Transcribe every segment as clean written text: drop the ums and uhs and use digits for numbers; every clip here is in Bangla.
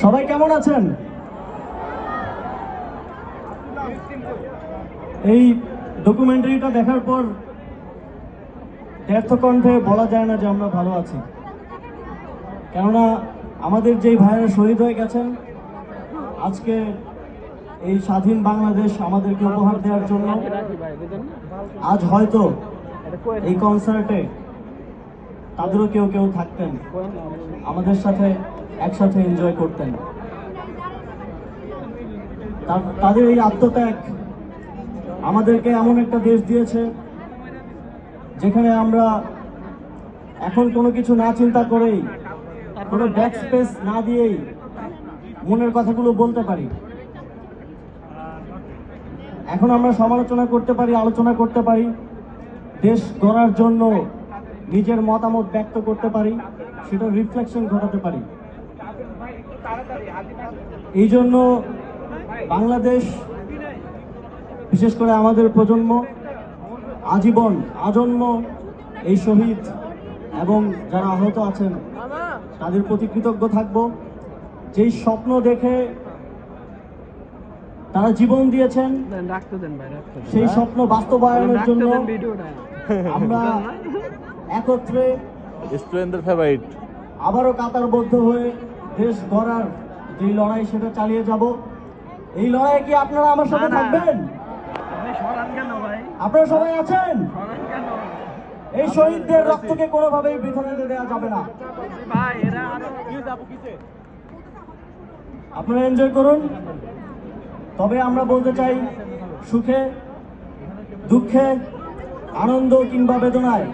সবাই কেমন আছেন? এই ডকুমেন্টারিটা দেখার পর ব্যর্থ কণ্ঠে বলা যায় না যে আমরা ভালো আছি, কেননা আমাদের যেই ভাইয়েরা শহীদ হয়ে গেছেন আজকে এই স্বাধীন বাংলাদেশ আমাদেরকে উপহার দেওয়ার জন্য, আজ হয়তো এই কনসার্টে তাদেরও কেউ কেউ থাকতেন, আমাদের সাথে একসাথে এনজয় করতেন। তাদের এই আত্মত্যাগ আমাদেরকে এমন একটা দেশ দিয়েছে যেখানে আমরা এখন কোনো কিছু না চিন্তা করেই, কোনো ব্যাক স্পেস না দিয়েই মনের কথাগুলো বলতে পারি। এখন আমরা সমালোচনা করতে পারি, আলোচনা করতে পারি, দেশ গড়ার জন্য নিজের মতামত ব্যক্ত করতে পারি, সেটা রিফ্লেকশন ঘটাতে পারি। এই জন্য বাংলাদেশ, বিশেষ করে আমাদের প্রজন্ম আজীবন আজন্ম এই শহীদ এবং যারা আহত আছেন তাদের প্রতি কৃতজ্ঞ থাকব। যেই স্বপ্ন দেখে তারা জীবন দিয়েছেন সেই স্বপ্ন বাস্তবায়নের জন্য আমরা একত্রে আবারও কাতারবদ্ধ হয়ে দেশ গড়ার যে লড়াই সেটা চালিয়ে যাব। এই লড়াইয়ে কি আপনারা আমার সাথে থাকবেন? আপনারা সবাই আছেন? এই শহীদদের রক্তকে কোনোভাবেই বৃথা যেতে দেওয়া যাবে না। আপনারা এনজয় করুন। তবে আমরা বলতে চাই, সুখে দুঃখে আনন্দ কিংবা বেদনায়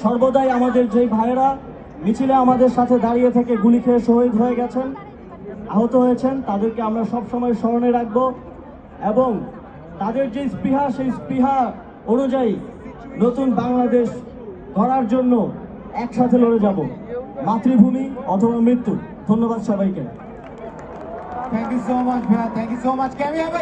সর্বদাই আমাদের যেই ভাইয়েরা মিছিলে আমাদের সাথে দাঁড়িয়ে থেকে গুলি খেয়ে শহীদ হয়ে গেছেন, আহত হয়েছেন, তাদেরকে আমরা সবসময় স্মরণে রাখবো এবং তাদের যে স্পৃহা, সেই স্পৃহা অনুযায়ী নতুন বাংলাদেশ গড়ার জন্য একসাথে লড়ে যাব। মাতৃভূমি অথবা মৃত্যু। ধন্যবাদ সবাইকে। Thank you so much, man. Thank you so much. Can we have a